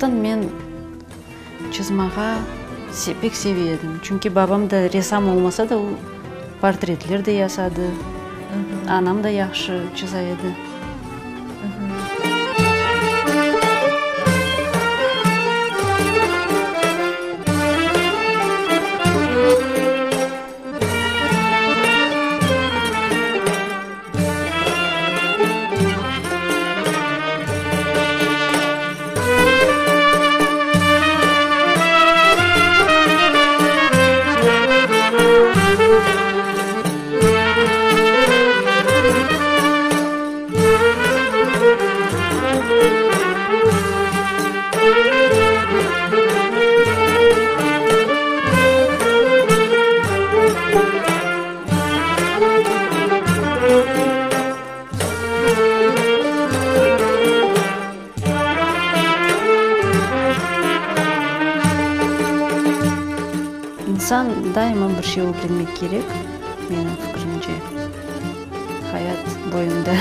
Ошондуктан мен чызмага бек себедим. Чүнки бабам да ресам болмаса да портретлер да ясады. Анам да жакшы чыза эди. Инсан дайыма бир чыгуу бермек керек, менин пикиримче. Хаят боюнда.